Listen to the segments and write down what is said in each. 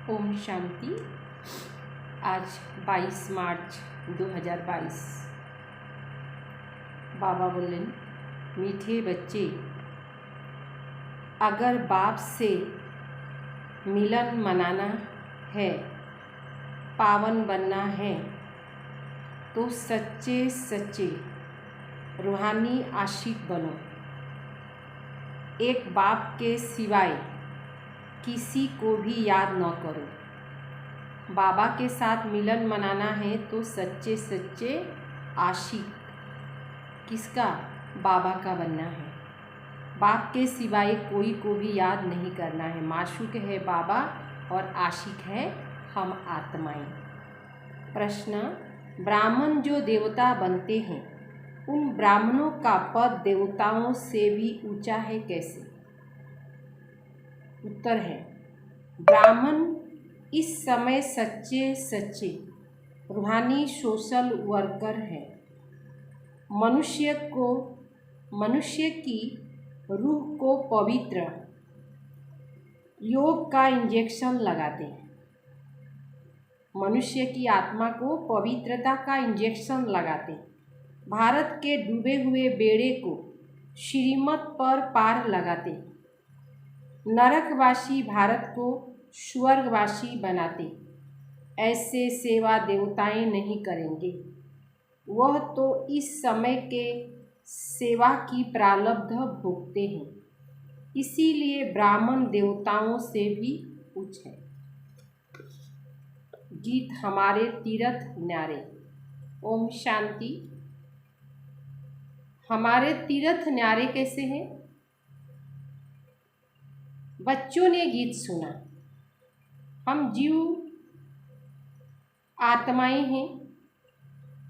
ओम शांति। आज 22 मार्च 2022। बाबा बोले, मीठे बच्चे, अगर बाप से मिलन मनाना है, पावन बनना है, तो सच्चे सच्चे रूहानी आशिक बनो। एक बाप के सिवाय किसी को भी याद न करो। बाबा के साथ मिलन मनाना है तो सच्चे सच्चे आशिक किसका? बाबा का बनना है। बाप के सिवाय कोई को भी याद नहीं करना है। माशूक है बाबा और आशिक है हम आत्माएं। प्रश्न, ब्राह्मण जो देवता बनते हैं, उन ब्राह्मणों का पद देवताओं से भी ऊंचा है कैसे? उत्तर है, ब्राह्मण इस समय सच्चे सच्चे रूहानी सोशल वर्कर है। मनुष्य की रूह को पवित्र योग का इंजेक्शन लगाते हैं। मनुष्य की आत्मा को पवित्रता का इंजेक्शन लगाते हैं। भारत के डूबे हुए बेड़े को श्रीमत पर पार लगाते। नरकवासी भारत को स्वर्गवासी बनाते। ऐसे सेवा देवताएं नहीं करेंगे। वह तो इस समय के सेवा की प्रारब्ध भोगते हैं। इसीलिए ब्राह्मण देवताओं से भी उच्च है। गीत हमारे तीर्थ न्यारे। ओम शांति। हमारे तीर्थ न्यारे कैसे हैं? बच्चों ने गीत सुना। हम जीव आत्माएं हैं।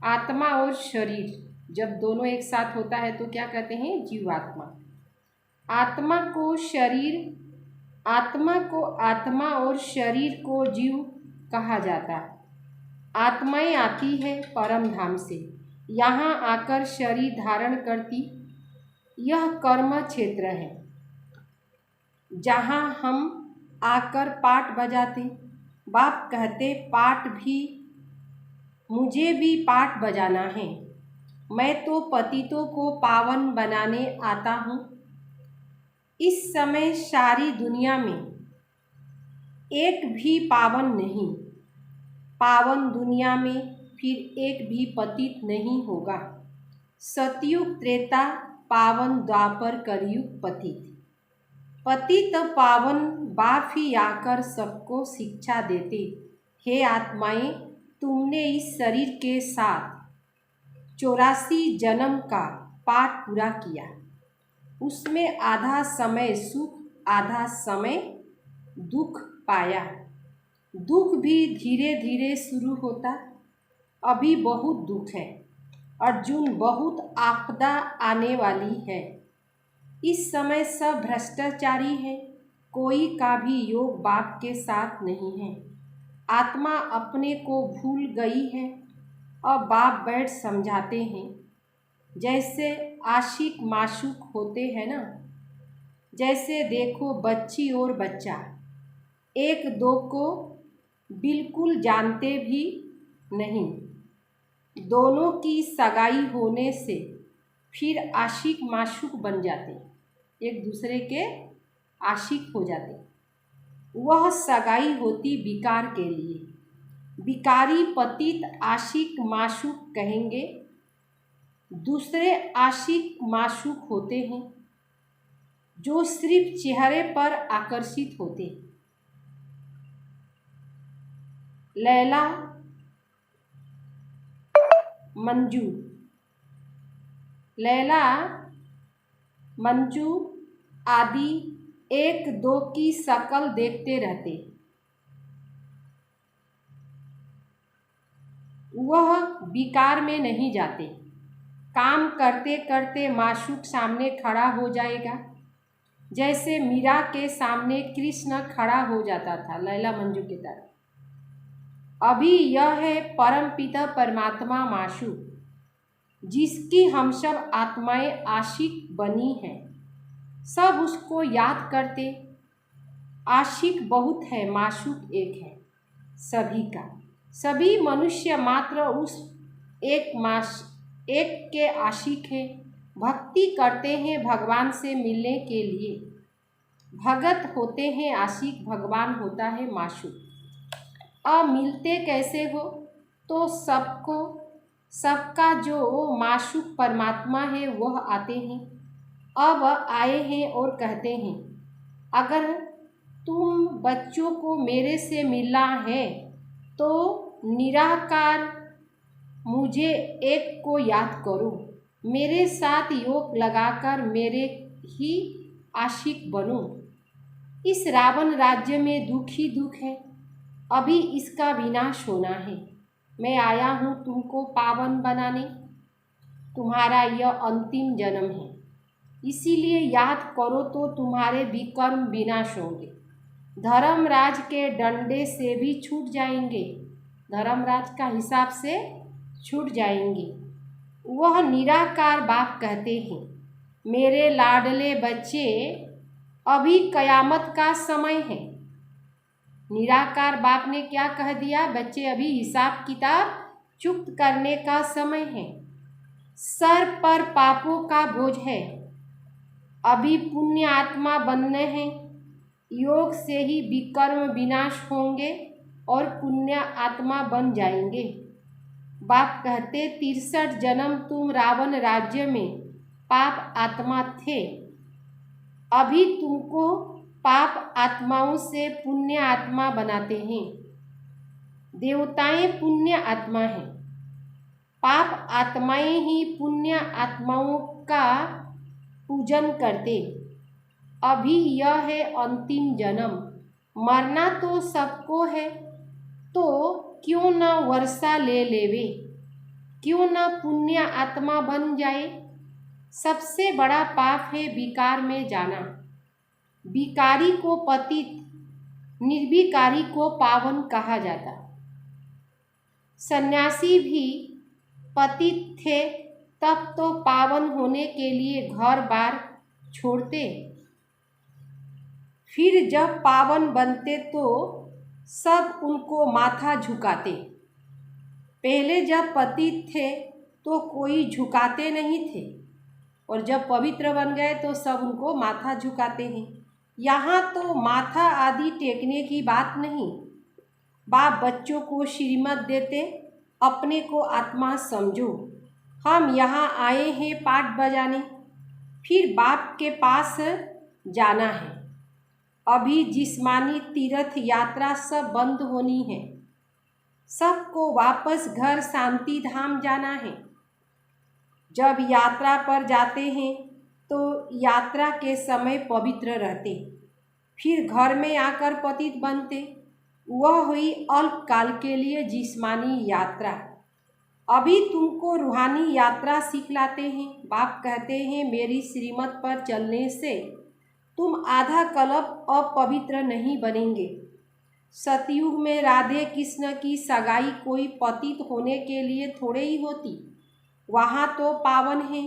आत्मा और शरीर जब दोनों एक साथ होता है तो क्या कहते हैं? जीवात्मा। आत्मा को आत्मा और शरीर को जीव कहा जाता है। आत्माएं आती है परम धाम से, यहाँ आकर शरीर धारण करती। यह कर्म क्षेत्र है जहाँ हम आकर पाठ बजाते। बाप कहते, पाठ भी मुझे भी पाठ बजाना है। मैं तो पतितों को पावन बनाने आता हूँ। इस समय सारी दुनिया में एक भी पावन नहीं। पावन दुनिया में फिर एक भी पतित नहीं होगा। सतयुग त्रेता पावन, द्वापर कलयुग पतित। पतित पावन बाप ही आकर सबको शिक्षा देते। हे आत्माएं, तुमने इस शरीर के साथ 84 जन्म का पाठ पूरा किया। उसमें आधा समय सुख, आधा समय दुख पाया। दुख भी धीरे धीरे शुरू होता। अभी बहुत दुख है। अर्जुन, बहुत आपदा आने वाली है। इस समय सब भ्रष्टाचारी है। कोई का भी योग बाप के साथ नहीं है। आत्मा अपने को भूल गई है। अब बाप बैठ समझाते हैं। जैसे आशिक माशूक होते हैं ना, जैसे देखो बच्ची और बच्चा एक दो को बिल्कुल जानते भी नहीं। दोनों की सगाई होने से फिर आशिक माशूक बन जाते, एक दूसरे के आशिक हो जाते। वह सगाई होती विकार के लिए। विकारी पतित आशिक माशूक कहेंगे। दूसरे आशिक माशूक होते हैं जो सिर्फ चेहरे पर आकर्षित होते। लैला, मंजू, लैला मंजू आदि एक दो की शक्ल देखते रहते। वह विकार में नहीं जाते। काम करते करते माशूक सामने खड़ा हो जाएगा। जैसे मीरा के सामने कृष्ण खड़ा हो जाता था, लैला मंजू की तरह। अभी यह है परमपिता परमात्मा माशूक, जिसकी हम सब आत्माएं आशिक बनी हैं। सब उसको याद करते। आशिक बहुत है, माशूक एक है सभी का। सभी मनुष्य मात्र उस एक के आशिक हैं। भक्ति करते हैं भगवान से मिलने के लिए। भगत होते हैं आशिक, भगवान होता है माशूक। अब मिलते कैसे हो? तो सबका जो माशूक परमात्मा है वह आते हैं। अब आए हैं और कहते हैं, अगर तुम बच्चों को मेरे से मिलना है तो निराकार मुझे एक को याद करो, मेरे साथ योग लगाकर मेरे ही आशिक बनो। इस रावण राज्य में दुख ही दुख है, अभी इसका विनाश होना है। मैं आया हूँ तुमको पावन बनाने, तुम्हारा यह अंतिम जन्म है, इसीलिए याद करो तो तुम्हारे विकर्म विनाश होंगे। धर्मराज के डंडे से भी छूट जाएंगे, धर्मराज का हिसाब से छूट जाएंगे। वह निराकार बाप कहते हैं, मेरे लाडले बच्चे अभी कयामत का समय है। निराकार बाप ने क्या कह दिया? बच्चे अभी हिसाब किताब चुक्त करने का समय है। सर पर पापों का बोझ है, अभी पुण्य आत्मा बनने हैं। योग से ही विकर्म विनाश होंगे और पुण्य आत्मा बन जाएंगे। बाप कहते 63 जन्म तुम रावण राज्य में पाप आत्मा थे, अभी तुमको पाप आत्माओं से पुण्य आत्मा बनाते हैं। देवताएं पुण्य आत्मा हैं, पाप आत्माएं ही पुण्य आत्माओं का पूजन करते। अभी यह है अंतिम जन्म, मरना तो सबको है, तो क्यों न वर्षा ले लेवे, क्यों न पुण्य आत्मा बन जाए। सबसे बड़ा पाप है विकार में जाना। विकारी को पतित, निर्विकारी को पावन कहा जाता। सन्यासी भी पतित थे, तब तो पावन होने के लिए घर बार छोड़ते, फिर जब पावन बनते तो सब उनको माथा झुकाते। पहले जब पतित थे तो कोई झुकाते नहीं थे, और जब पवित्र बन गए तो सब उनको माथा झुकाते हैं। यहाँ तो माथा आदि टेकने की बात नहीं। बाप बच्चों को श्रीमत देते, अपने को आत्मा समझो, हम यहाँ आए हैं पाठ बजाने, फिर बाप के पास जाना है। अभी जिस्मानी तीर्थ यात्रा सब बंद होनी है, सबको वापस घर शांति धाम जाना है। जब यात्रा पर जाते हैं तो यात्रा के समय पवित्र रहते, फिर घर में आकर पतित बनते। वह हुई अल्पकाल के लिए जिस्मानी यात्रा। अभी तुमको रूहानी यात्रा सिखलाते हैं। बाप कहते हैं, मेरी श्रीमत पर चलने से तुम आधा कल्प अपवित्र नहीं बनेंगे। सतयुग में राधे कृष्ण की सगाई कोई पतित होने के लिए थोड़े ही होती, वहाँ तो पावन है।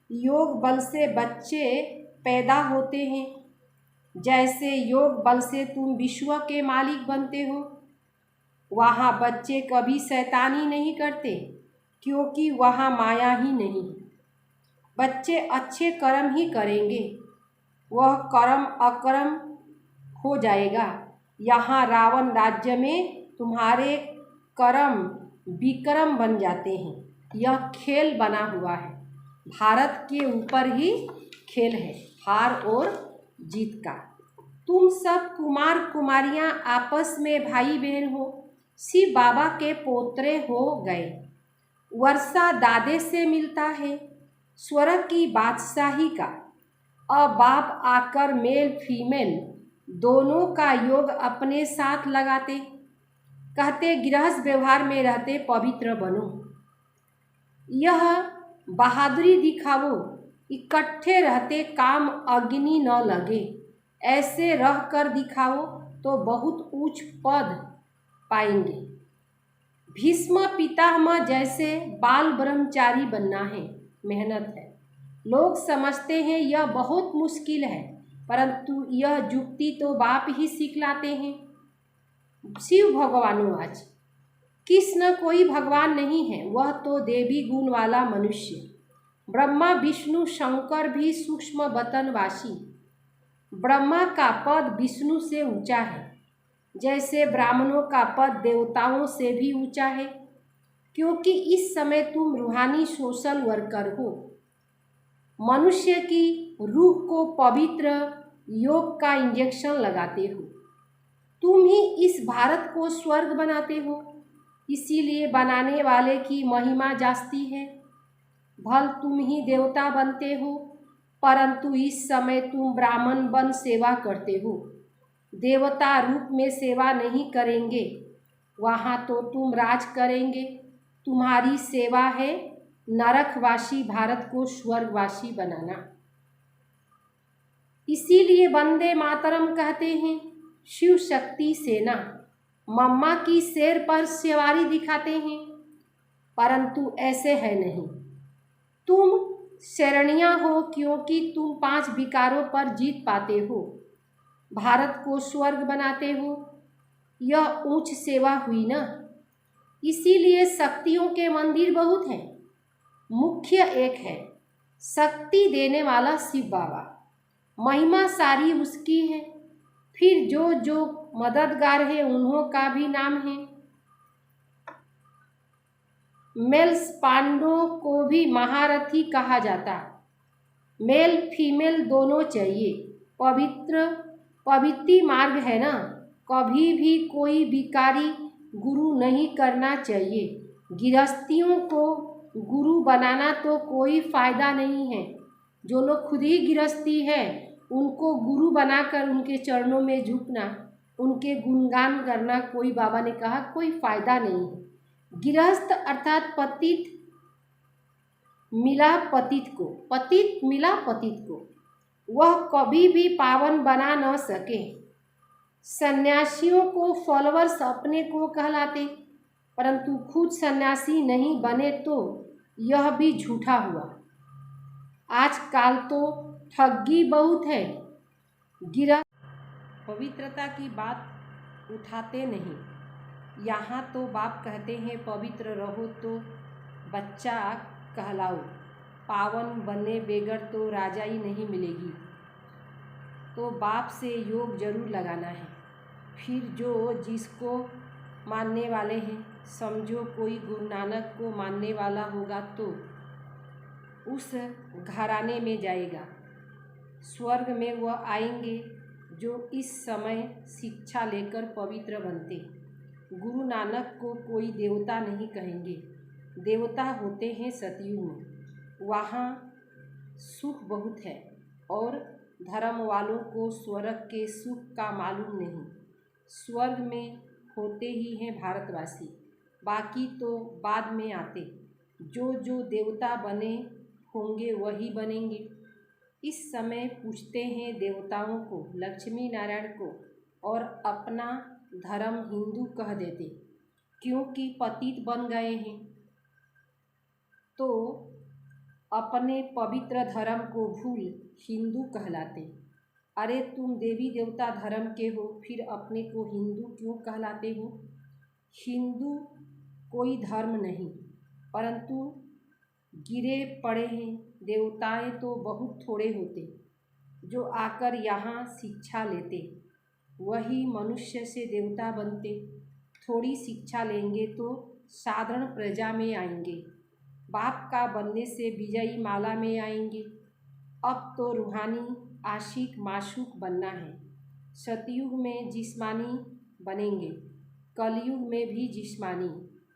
योग बल से बच्चे पैदा होते हैं, जैसे योग बल से तुम विश्व के मालिक बनते हो। वहाँ बच्चे कभी शैतानी नहीं करते, क्योंकि वहाँ माया ही नहीं। बच्चे अच्छे कर्म ही करेंगे, वह कर्म अकर्म हो जाएगा। यहाँ रावण राज्य में तुम्हारे कर्म विक्रम बन जाते हैं। यह खेल बना हुआ है, भारत के ऊपर ही खेल है, हार और जीत का। तुम सब कुमार कुमारियाँ आपस में भाई बहन हो, शिव बाबा के पोतरे हो गए। वर्षा दादे से मिलता है, स्वर्ग की बादशाही का। अब बाप आकर मेल फीमेल दोनों का योग अपने साथ लगाते, कहते गृहस्थ व्यवहार में रहते पवित्र बनो। यह बहादुरी दिखाओ, इकट्ठे रहते काम अग्नि न लगे। ऐसे रह कर दिखाओ तो बहुत ऊंच पद पाएंगे। भीष्म पितामह जैसे बाल ब्रह्मचारी बनना है, मेहनत है। लोग समझते हैं यह बहुत मुश्किल है, परंतु यह युक्ति तो बाप ही सिखलाते हैं। शिव भगवानुवाच कृष्ण कोई भगवान नहीं है, वह तो देवी गुण वाला मनुष्य। ब्रह्मा विष्णु शंकर भी सूक्ष्म बतनवासी। ब्रह्मा का पद विष्णु से ऊंचा है, जैसे ब्राह्मणों का पद देवताओं से भी ऊंचा है, क्योंकि इस समय तुम रूहानी सोशल वर्कर हो। मनुष्य की रूह को पवित्र योग का इंजेक्शन लगाते हो। तुम ही इस भारत को स्वर्ग बनाते हो, इसीलिए बनाने वाले की महिमा जास्ती है। भल तुम ही देवता बनते हो, परंतु इस समय तुम ब्राह्मण बन सेवा करते हो। देवता रूप में सेवा नहीं करेंगे, वहाँ तो तुम राज करेंगे। तुम्हारी सेवा है नरकवासी भारत को स्वर्गवासी बनाना। इसीलिए वंदे मातरम कहते हैं। शिव शक्ति सेना मम्मा की शेर पर सवारी दिखाते हैं, परंतु ऐसे है नहीं। तुम शरणिया हो, क्योंकि तुम 5 विकारों पर जीत पाते हो, भारत को स्वर्ग बनाते हो। यह ऊंच सेवा हुई ना। इसीलिए शक्तियों के मंदिर बहुत हैं, मुख्य एक है शक्ति देने वाला शिव बाबा। महिमा सारी उसकी है। फिर जो जो मददगार है उन्हों का भी नाम है। मेल्स पांडवों को भी महारथी कहा जाता। मेल फीमेल दोनों चाहिए। पवित्र मार्ग है ना। कभी भी कोई विकारी गुरु नहीं करना चाहिए। गृहस्थियों को गुरु बनाना तो कोई फायदा नहीं है। जो लोग खुद ही गृहस्थी है उनको गुरु बनाकर उनके चरणों में झुकना, उनके गुणगान करना, कोई बाबा ने कहा कोई फायदा नहीं है। गृहस्थ अर्थात पतित मिला पतित को, वह कभी भी पावन बना न सके। सन्यासियों को फॉलोअर्स अपने को कहलाते, परंतु खुद सन्यासी नहीं बने तो यह भी झूठा हुआ। आजकल तो ठगी बहुत है। पवित्रता की बात उठाते नहीं। यहाँ तो बाप कहते हैं पवित्र रहो तो बच्चा कहलाओ, पावन बने बेगर तो राजाई नहीं मिलेगी। तो बाप से योग जरूर लगाना है। फिर जो जिसको मानने वाले हैं, समझो कोई गुरु नानक को मानने वाला होगा तो उस घराने में जाएगा। स्वर्ग में वह आएंगे जो इस समय शिक्षा लेकर पवित्र बनते। गुरु नानक को कोई देवता नहीं कहेंगे, देवता होते हैं सतयुग में, वहाँ सुख बहुत है। और धर्म वालों को स्वर्ग के सुख का मालूम नहीं। स्वर्ग में होते ही हैं भारतवासी, बाकी तो बाद में आते। जो जो देवता बने होंगे वही बनेंगे। इस समय पूछते हैं देवताओं को, लक्ष्मी नारायण को, और अपना धर्म हिंदू कह देते, क्योंकि पतित बन गए हैं तो अपने पवित्र धर्म को भूल हिंदू कहलाते। अरे तुम देवी देवता धर्म के हो, फिर अपने को हिंदू क्यों कहलाते हो? हिंदू कोई धर्म नहीं, परंतु गिरे पड़े हैं। देवताएं तो बहुत थोड़े होते जो आकर यहाँ शिक्षा लेते, वही मनुष्य से देवता बनते। थोड़ी शिक्षा लेंगे तो साधारण प्रजा में आएंगे, बाप का बनने से विजयी माला में आएंगे। अब तो रूहानी आशिक माशूक बनना है। सतयुग में जिस्मानी बनेंगे, कलयुग में भी जिस्मानी।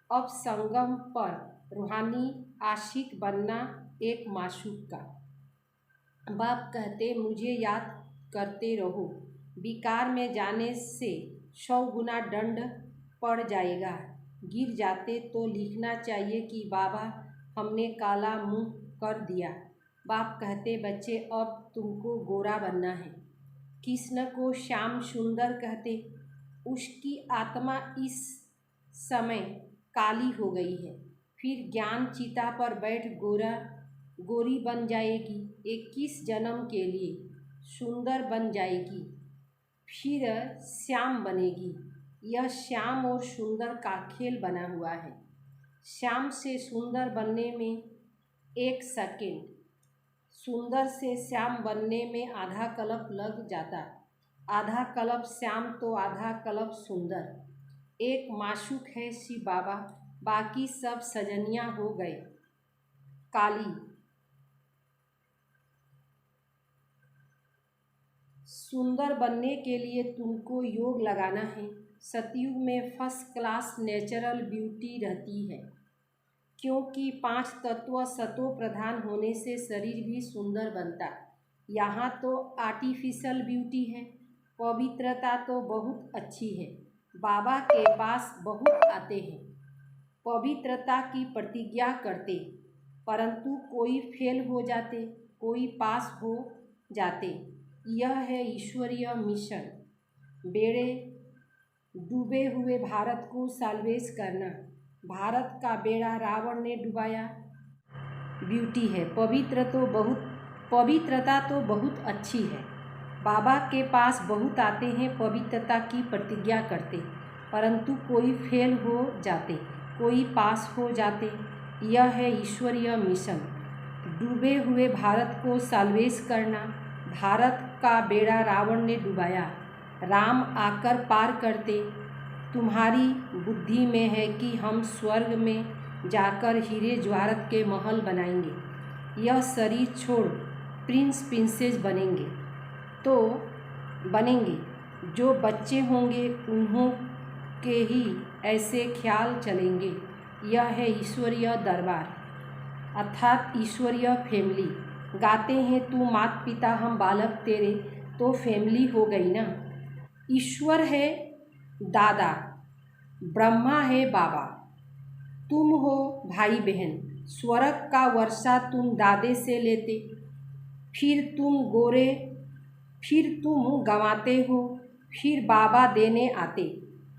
अब संगम पर रूहानी आशिक बनना एक माशूक का। बाप कहते मुझे याद करते रहो, विकार में जाने से 100 गुना दंड पड़ जाएगा। गिर जाते तो लिखना चाहिए कि बाबा हमने काला मुंह कर दिया। बाप कहते बच्चे अब तुमको गोरा बनना है। कृष्ण को श्याम सुंदर कहते, उसकी आत्मा इस समय काली हो गई है। फिर ज्ञान चिता पर बैठ गोरी बन जाएगी 21 जन्म के लिए। सुंदर बन जाएगी, फिर श्याम बनेगी। यह श्याम और सुंदर का खेल बना हुआ है। श्याम से सुंदर बनने में 1 सेकेंड, सुंदर से श्याम बनने में आधा कल्प लग जाता। आधा कल्प श्याम तो आधा कल्प सुंदर। एक माशूक है शिव बाबा, बाकी सब सजनियाँ हो गए काली। सुंदर बनने के लिए तुमको योग लगाना है। सतयुग में फर्स्ट क्लास नेचुरल ब्यूटी रहती है, क्योंकि 5 तत्व सतो प्रधान होने से शरीर भी सुंदर बनता। यहाँ तो आर्टिफिशियल ब्यूटी है। पवित्रता तो बहुत अच्छी है। बाबा के पास बहुत आते हैं, पवित्रता की प्रतिज्ञा करते, परंतु कोई फेल हो जाते, कोई पास हो जाते। यह है ईश्वरीय मिशन। बेड़े डूबे हुए भारत को साल्वेज करना। भारत का बेड़ा रावण ने डुबाया। ब्यूटी है। पवित्रता तो बहुत अच्छी है। बाबा के पास बहुत आते हैं, पवित्रता की प्रतिज्ञा करते, परंतु कोई फेल हो जाते, कोई पास हो जाते। यह है ईश्वरीय मिशन। डूबे हुए भारत को साल्वेज करना। भारत का बेड़ा रावण ने डुबाया, राम आकर पार करते। तुम्हारी बुद्धि में है कि हम स्वर्ग में जाकर हीरे जवाहरात के महल बनाएंगे। यह शरीर छोड़ प्रिंस प्रिंसेस बनेंगे तो बनेंगे। जो बच्चे होंगे उन्हों के ही ऐसे ख्याल चलेंगे। यह है ईश्वरीय दरबार, अर्थात ईश्वरीय फैमिली। गाते हैं तू माता पिता हम बालक तेरे, तो फैमिली हो गई ना। ईश्वर है दादा, ब्रह्मा है बाबा, तुम हो भाई बहन। स्वर्ग का वर्षा तुम दादे से लेते, फिर तुम गंवाते हो, फिर बाबा देने आते।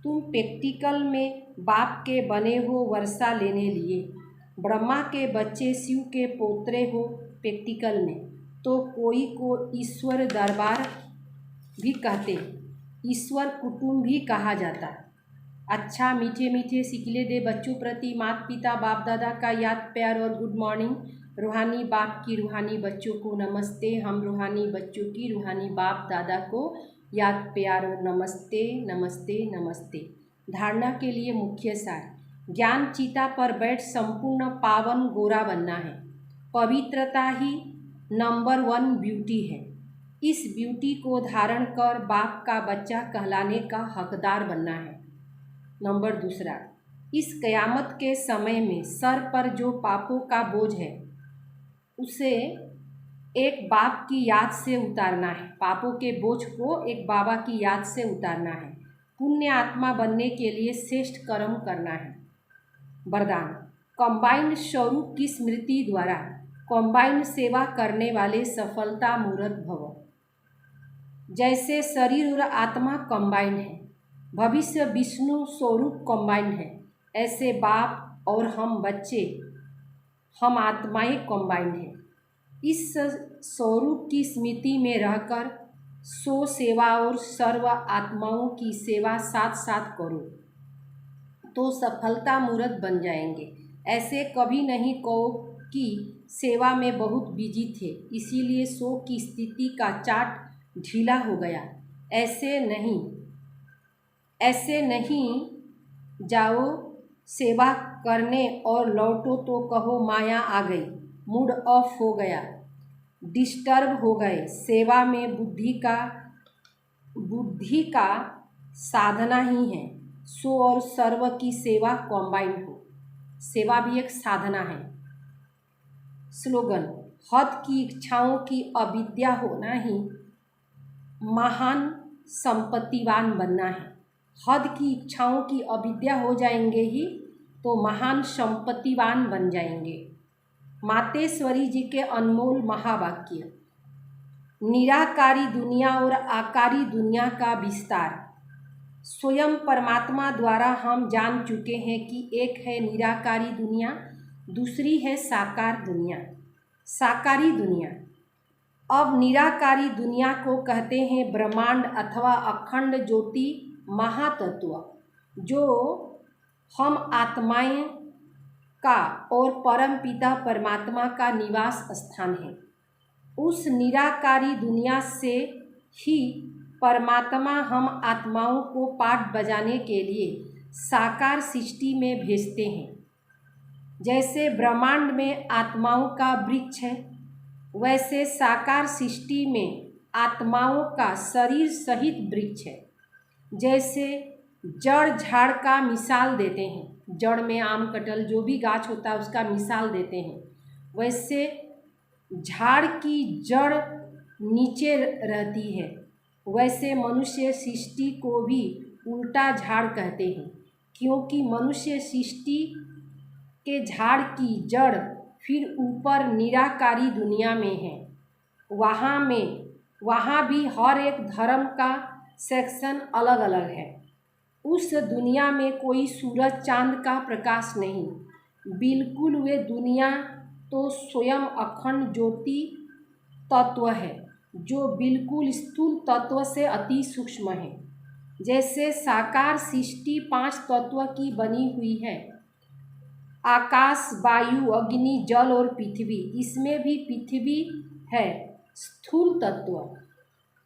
तुम प्रैक्टिकल में बाप के बने हो वर्षा लेने लिए। ब्रह्मा के बच्चे शिव के पोतरे हो प्रैक्टिकल में, तो कोई को ईश्वर दरबार भी कहते, ईश्वर कुटुंब भी कहा जाता। अच्छा, मीठे मीठे सिकले दे बच्चों प्रति माता पिता बाप दादा का याद प्यार और गुड मॉर्निंग। रूहानी बाप की रूहानी बच्चों को नमस्ते। हम रूहानी बच्चों की रूहानी बाप दादा को याद प्यार और नमस्ते नमस्ते नमस्ते। धारणा के लिए मुख्य सार। ज्ञान चीता पर बैठ संपूर्ण पावन गोरा बनना है। पवित्रता ही नंबर 1 ब्यूटी है। इस ब्यूटी को धारण कर बाप का बच्चा कहलाने का हकदार बनना है। नंबर 2, इस क़यामत के समय में सर पर जो पापों का बोझ है उसे एक बाप की याद से उतारना है। पापों के बोझ को एक बाबा की याद से उतारना है। पुण्य आत्मा बनने के लिए श्रेष्ठ कर्म करना है। वरदान। कंबाइंड स्वरूप की स्मृति द्वारा कंबाइंड सेवा करने वाले सफलता मूर्त भव। जैसे शरीर और आत्मा कंबाइंड है, भविष्य विष्णु स्वरूप कंबाइंड है, ऐसे बाप और हम बच्चे, हम आत्माएं कंबाइंड हैं। इस स्वरूप की स्मृति में रहकर सो सेवा और सर्व आत्माओं की सेवा साथ साथ करो तो सफलता मूर्त बन जाएंगे। ऐसे कभी नहीं कहो कि सेवा में बहुत बिजी थे इसीलिए सो की स्थिति का चार्ट ढीला हो गया। ऐसे नहीं जाओ सेवा करने और लौटो तो कहो माया आ गई, मूड ऑफ हो गया, डिस्टर्ब हो गए। सेवा में बुद्धि का साधना ही है। सो और सर्व की सेवा कॉम्बाइंड हो। सेवा भी एक साधना है। स्लोगन। हद की इच्छाओं की अविद्या होना ही महान संपत्तिवान बनना है। हद की इच्छाओं की अविद्या हो जाएंगे ही तो महान संपत्तिवान बन जाएंगे। मातेश्वरी जी के अनमोल महावाक्य। निराकारी दुनिया और आकारी दुनिया का विस्तार। स्वयं परमात्मा द्वारा हम जान चुके हैं कि एक है निराकारी दुनिया, दूसरी है साकार दुनिया। साकारी दुनिया अब निराकारी दुनिया को कहते हैं ब्रह्मांड अथवा अखंड ज्योति महातत्व, जो हम आत्माएं का और परम पिता परमात्मा का निवास स्थान है। उस निराकारी दुनिया से ही परमात्मा हम आत्माओं को पाठ बजाने के लिए साकार सृष्टि में भेजते हैं। जैसे ब्रह्मांड में आत्माओं का वृक्ष है, वैसे साकार सृष्टि में आत्माओं का शरीर सहित वृक्ष है। जैसे जड़ झाड़ का मिसाल देते हैं, जड़ में आम कटहल जो भी गाछ होता है उसका मिसाल देते हैं, वैसे झाड़ की जड़ नीचे रहती है, वैसे मनुष्य सृष्टि को भी उल्टा झाड़ कहते हैं, क्योंकि मनुष्य सृष्टि के झाड़ की जड़ फिर ऊपर निराकारी दुनिया में है। वहाँ भी हर एक धर्म का सेक्शन अलग अलग है। उस दुनिया में कोई सूरज चांद का प्रकाश नहीं, बिल्कुल वे दुनिया तो स्वयं अखंड ज्योति तत्व है, जो बिल्कुल स्थूल तत्व से अति सूक्ष्म है। जैसे साकार सृष्टि 5 तत्व की बनी हुई है, आकाश, वायु, अग्नि, जल और पृथ्वी। इसमें भी पृथ्वी है स्थूल तत्व,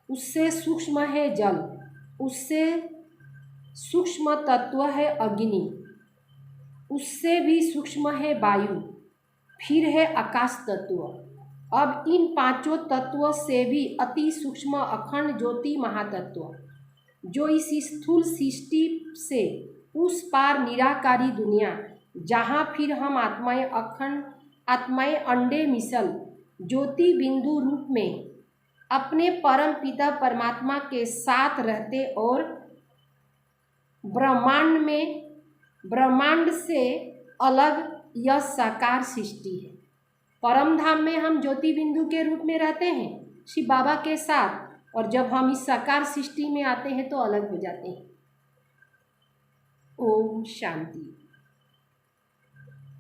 उससे सूक्ष्म है जल, उससे सूक्ष्म तत्व है अग्नि, उससे भी सूक्ष्म है वायु, फिर है आकाश तत्व। अब इन 5 तत्वों से भी अति सूक्ष्म अखंड ज्योति महातत्व, जो इस स्थूल सृष्टि से उस पार निराकारी दुनिया, जहाँ फिर हम आत्माएं अंडे मिसल ज्योति बिंदु रूप में अपने परम पिता परमात्मा के साथ रहते और ब्रह्मांड से अलग यह साकार सृष्टि है। परम धाम में हम ज्योति बिंदु के रूप में रहते हैं शिव बाबा के साथ, और जब हम इस साकार सृष्टि में आते हैं तो अलग हो जाते हैं। ओम शांति।